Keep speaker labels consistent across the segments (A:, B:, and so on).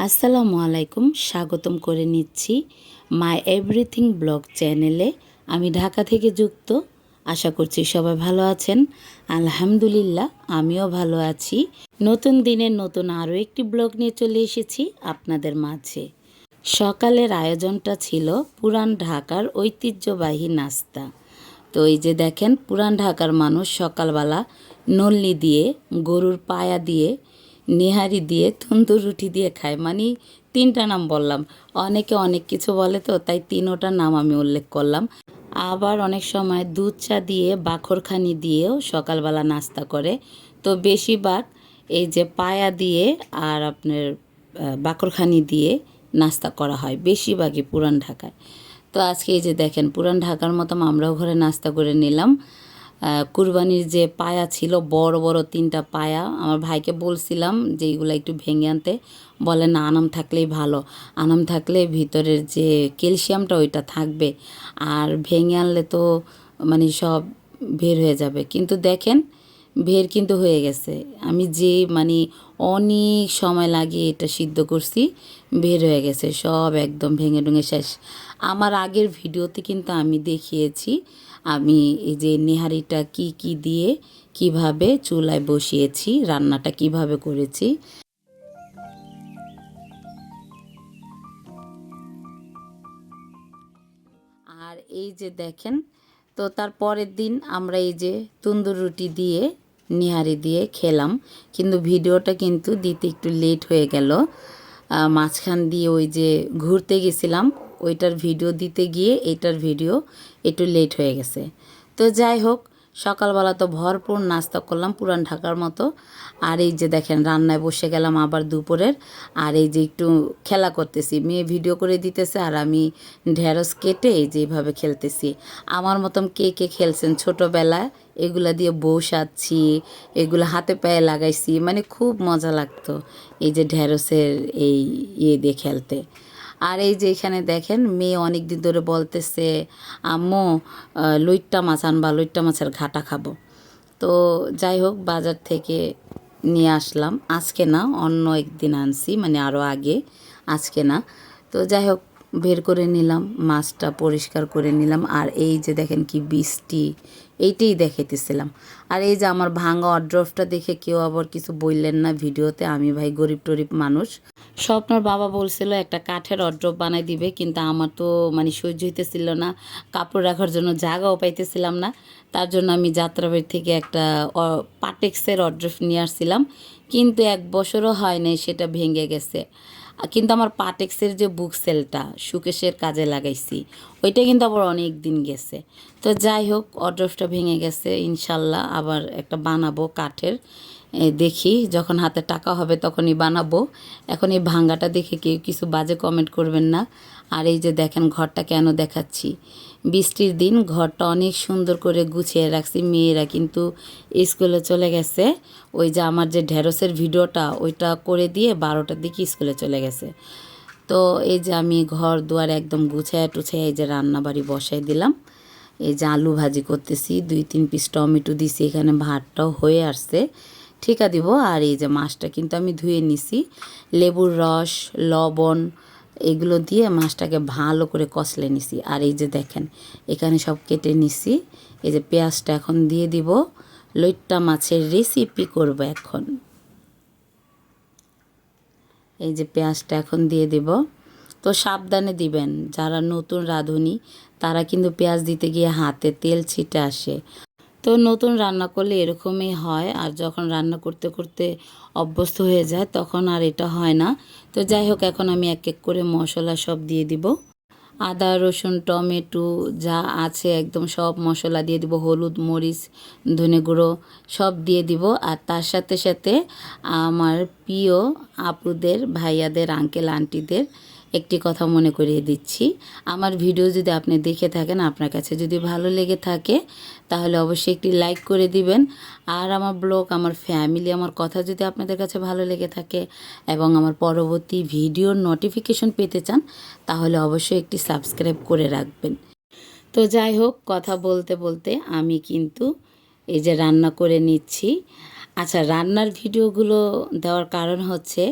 A: আসসালামু আলাইকুম, স্বাগতম করে নিচ্ছি মাই এভরিথিং ব্লগ চ্যানেলে। আমি ঢাকা থেকে যুক্ত। আশা করছি সবাই ভালো আছেন। আলহামদুলিল্লাহ, আমিও ভালো আছি। নতুন দিনের নতুন আরও একটি ব্লগ নিয়ে চলে এসেছি আপনাদের মাঝে। সকালের আয়োজনটা ছিল পুরান ঢাকার ঐতিহ্যবাহী নাস্তা। তো এই যে দেখেন, পুরান ঢাকার মানুষ সকালবেলা নল্লি দিয়ে, গরুর পায়া দিয়ে, নেহারি দিয়ে, তন্দুর রুটি দিয়ে খায়। মানে তিনটা নাম বললাম, অনেকে অনেক কিছু বলে, তো তাই তিনোটার নাম আমি উল্লেখ করলাম। আবার অনেক সময় দুধ চা দিয়ে, বাখরখানি দিয়েও সকালবেলা নাস্তা করে। তো বেশিরভাগ এই যে পায়া দিয়ে আর আপনার বাখরখানি দিয়ে নাস্তা করা হয় বেশিরভাগই পুরান ঢাকায়। তো আজকে এই যে দেখেন, পুরান ঢাকার মতো আমরাও ঘরে নাস্তা করে নিলাম। কুরবানির যে পায়া ছিল, বড় বড় তিনটা পায়া, আমার ভাইকে বলছিলাম যে এইগুলো একটু ভেঙে আনতে। বলে না, আনাম থাকলেই ভালো, আনাম থাকলে ভিতরের যে ক্যালসিয়ামটা ওইটা থাকবে, আর ভেঙে আনলে তো মানে সব বের হয়ে যাবে। কিন্তু দেখেন, বের কিন্তু হয়ে গেছে। আমি যে মানে অনেক সময় লাগিয়ে এটা সিদ্ধ করছি, বের হয়ে গেছে সব, একদম ভেঙে ডুঙে শেষ। আমার আগের ভিডিওতে কিন্তু আমি দেখিয়েছি আমি এই যে নেহারিটা কি কি দিয়ে কিভাবে চুলায় বসিয়েছি, রান্নাটা কিভাবে করেছি। আর এই যে দেখেন, তো তার পরের দিন আমরা এই যে তন্দুর রুটি দিয়ে, নিহারি দিয়ে খেলাম। কিন্তু ভিডিওটা কিন্তু দিতে একটু লেট হয়ে গেল। মাঝখান দিয়ে ওই যে ঘুরতে গেছিলাম, ওইটার ভিডিও দিতে গিয়ে এইটার ভিডিও একটু লেট হয়ে গেছে। তো যাই হোক, সকালবেলা তো ভরপুর নাস্তা করলাম পুরান ঢাকার মতো। আর এই যে দেখেন, রান্নায় বসে গেলাম আবার দুপুরের। আর এই যে একটু খেলা করতেছি, মেয়ে ভিডিও করে দিতেছে আর আমি ঢেঁড়স কেটে এই যে এইভাবে খেলতেছি। আমার মতন কে কে খেলছেন ছোটোবেলায়? এগুলা দিয়ে বউ সাজছি, এগুলো হাতে পায়ে লাগাইছি, মানে খুব মজা লাগতো এই যে ঢেঁড়সের এই ইয়ে দিয়ে খেলতে। আর এই যে এখানে দেখেন, মেয়ে অনেক দিন ধরে বলতেছে আম্মু লইট্টা মাছ আনবা, লইট্টা মাছের ঘাটা খাবো। তো যাই হোক, বাজার থেকে নিয়ে আসলাম। আজকে না, অন্য একদিন আনছি, মানে আরও আগে, আজকে না। তো যাই হোক, বের করে নিলাম, মাছটা পরিষ্কার করে নিলাম। আর এই যে দেখেন কি বৃষ্টি, এইটাই দেখাইতেছিলাম। আর এই যে আমার ভাঙা অড্রফটা দেখে কেউ আবার কিছু বললেন না ভিডিওতে। আমি ভাই গরিব টরিব মানুষ। স্বপ্নর বাবা বলছিল একটা কাঠের অড্রপ বানাই দিবে, কিন্তু আমার তো মানে সহ্য হইতেছিল না, কাপড় রাখার জন্য জায়গাও পাইতেছিলাম না। তার জন্য আমি যাত্রাবাড়ি থেকে একটা পাটেক্সের অড্রপ নিয়ে আসছিলাম, কিন্তু 1 বছরও হয় নাই, সেটা ভেঙে গেছে। কিন্তু আমার পাটেক্সের যে বুক সেলটা সুকেশের কাজে লাগাইছি, ওইটা কিন্তু আবার অনেক দিন গেছে। তো যাই হোক, অড্রপটা ভেঙে গেছে, ইনশাল্লাহ আবার একটা বানাবো কাঠের। দেখি যখন হাতে টাকা হবে তখনই বানাবো। এখন এই ভাঙ্গাটা দেখে কেউ কিছু বাজে কমেন্ট করবেন না। আর এই যে দেখেন, ঘরটা কেন দেখাচ্ছি, বৃষ্টির দিন ঘরটা অনেক সুন্দর করে গুছিয়ে রাখছি। মেয়েরা কিন্তু স্কুলে চলে গেছে। ওই যে আমার যে ঢেঁড়সের ভিডিওটা, ওইটা করে দিয়ে 12টার দিকে স্কুলে চলে গেছে। তো এই যে আমি ঘর দুয়ার একদম গুছায় টুছায় এই যে রান্নাবাড়ি বসাই দিলাম। এই যে আলু ভাজি করতেছি, 2-3 পিস টমেটো দিছি, এখানে ভাতটাও হয়ে আসছে, ঠিকা দিব। আর এই যে মাছটা কিন্তু আমি ধুয়ে নিছি, লেবুর রস, লবণ এগুলো দিয়ে মাছটাকে ভালো করে কষলে নিছি। আর এই যে দেখেন, এখানে সব কেটে নিছি। এই যে পেঁয়াজটা এখন দিয়ে দিব। লইট্টা মাছের রেসিপি করব এখন। এই যে পেঁয়াজটা এখন দিয়ে দেব। তো সাবধানে দিবেন, যারা নতুন রাঁধুনি তারা কিন্তু পেঁয়াজ দিতে গিয়ে হাতে তেল ছিটে আসে। তো নতুন রান্না করলে এরকমই হয়, আর যখন রান্না করতে করতে অভ্যস্ত হয়ে যায় তখন আর এটা হয় না। তো যাই হোক, এখন আমি এক এক করে মশলা সব দিয়ে দিব। আদা রসুন টমেটো যা আছে একদম সব মশলা দিয়ে দিব, হলুদ মরিচ ধনে গুঁড়ো সব দিয়ে দিব। আর তার সাথে সাথে আমার প্রিয় আপুদের, ভাইয়াদের, আঙ্কেল আন্টিদের একটি কথা মনে করিয়ে দিচ্ছি। আমার ভিডিও যদি আপনি দেখে থাকেন, আপনার কাছে যদি ভালো লেগে থাকে, তাহলে অবশ্যই একটি লাইক করে দিবেন। আর আমার ব্লগ, আমার ফ্যামিলি, আমার কথা যদি আপনাদের কাছে ভালো লেগে থাকে এবং আমার পরবর্তী ভিডিওর নোটিফিকেশন পেতে চান, তাহলে অবশ্যই একটি সাবস্ক্রাইব করে রাখবেন। তো যাই হোক, কথা বলতে বলতে আমি কিন্তু এই যে রান্না করে নিচ্ছি। আচ্ছা, রান্নার ভিডিওগুলো দেওয়ার কারণ হচ্ছে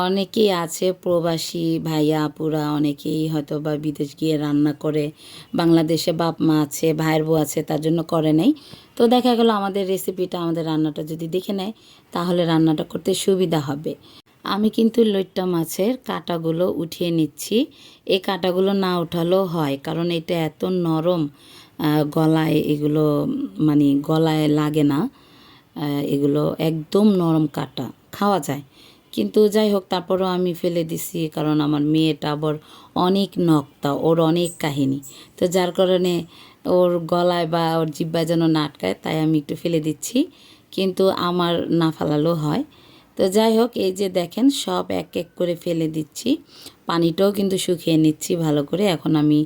A: অনেকেই আছে প্রবাসী ভাইয়া আপুরা, অনেকেই হয়তো বা বিদেশ গিয়ে রান্না করে, বাংলাদেশে বাপ মা আছে, ভাইয়ের বউ আছে, তার জন্য করে নেই। তো দেখা গেল আমাদের রেসিপিটা, আমাদের রান্নাটা যদি দেখে নেয় তাহলে রান্নাটা করতে সুবিধা হবে। আমি কিন্তু লইট্টা মাছের কাঁটাগুলো উঠিয়ে নিচ্ছি। এই কাঁটাগুলো না উঠালেও হয়, কারণ এটা এত নরম, গলায় এগুলো মানে গলায় লাগে না। এগুলো একদম নরম কাঁটা, খাওয়া যায়। কিন্তু যাই হোক, তারপরেও আমি ফেলে দিছি, কারণ আমার মেয়েটা আবার অনেক নক্তা, ওর অনেক কাহিনী। তো যার কারণে ওর গলায় বা ওর জিহ্বায় যেন না আটকায়, তাই আমি একটু ফেলে দিচ্ছি। কিন্তু আমার না ফেলালেও হয়। তো যাই হোক, এই যে দেখেন সব এক এক করে ফেলে দিচ্ছি। পানিটাও কিন্তু শুকিয়ে নিচ্ছি ভালো করে। এখন আমি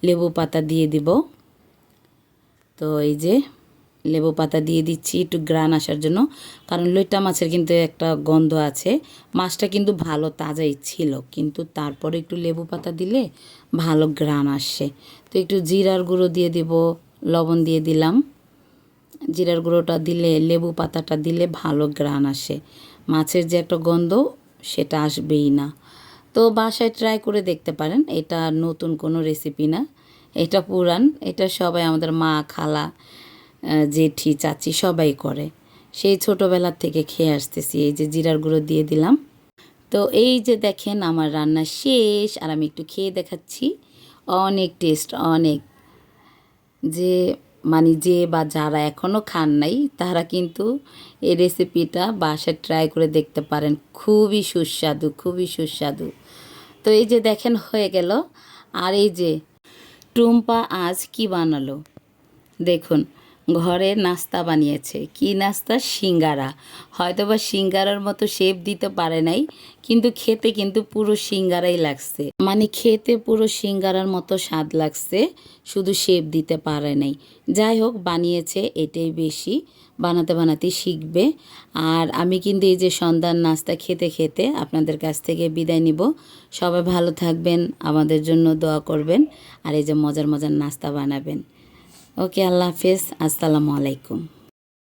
A: লেবু পাতা দিয়ে দিব। তো এই যে লেবু পাতা দিয়ে দিচ্ছি একটু গ্রান আসার জন্য, কারণ লইট্টা মাছের কিন্তু একটা গন্ধ আছে। মাছটা কিন্তু ভালো তাজাই ছিল, কিন্তু তারপরে একটু লেবু পাতা দিলে ভালো গ্রান আসে। তো একটু জিরার গুঁড়ো দিয়ে দিব, লবণ দিয়ে দিলাম। জিরার গুঁড়োটা দিলে, লেবু পাতাটা দিলে ভালো গ্রান আসে। মাছের যে একটা গন্ধ সেটা আসবেই না। তো বাসায় ট্রাই করে দেখতে পারেন, এটা নতুন কোনো রেসিপি না, এটা পুরান। এটা সবাই আমাদের মা, খালা, জেঠি, চাচি সবাই করে। সেই ছোটোবেলার থেকে খেয়ে আসতেছি। এই যে জিরার গুঁড়ো দিয়ে দিলাম। তো এই যে দেখেন আমার রান্না শেষ, আর আমি একটু খেয়ে দেখাচ্ছি। অনেক টেস্ট, অনেক। যে মানে যে বা যারা এখনও খান নাই তারা কিন্তু এই রেসিপিটা বাসায় ট্রাই করে দেখতে পারেন। খুবই সুস্বাদু, খুবই সুস্বাদু। তো এই যে দেখেন হয়ে গেল। আর এই যে টুম্পা আজ কি বানালো দেখুন, ঘরে নাস্তা বানিয়েছে। কি নাস্তা? সিঙ্গারা। হয়তোবা সিঙ্গারার মতো শেপ দিতে পারে নাই, কিন্তু খেতে কিন্তু পুরো সিঙ্গারাই লাগছে। মানে খেতে পুরো সিঙ্গারার মতো স্বাদ লাগছে, শুধু শেপ দিতে পারে নাই। যাই হোক, বানিয়েছে, এটাই বেশি। বানাতে বানাতে শিখবে। আর আমি কিন্তু এই যে সন্ধ্যার নাস্তা খেতে খেতে আপনাদের কাছ থেকে বিদায় নিব। সবাই ভালো থাকবেন, আমাদের জন্য দোয়া করবেন, আর এই যে মজার মজার নাস্তা বানাবেন। ওকে, আল্লাহ হাফেজ, আসসালামু আলাইকুম।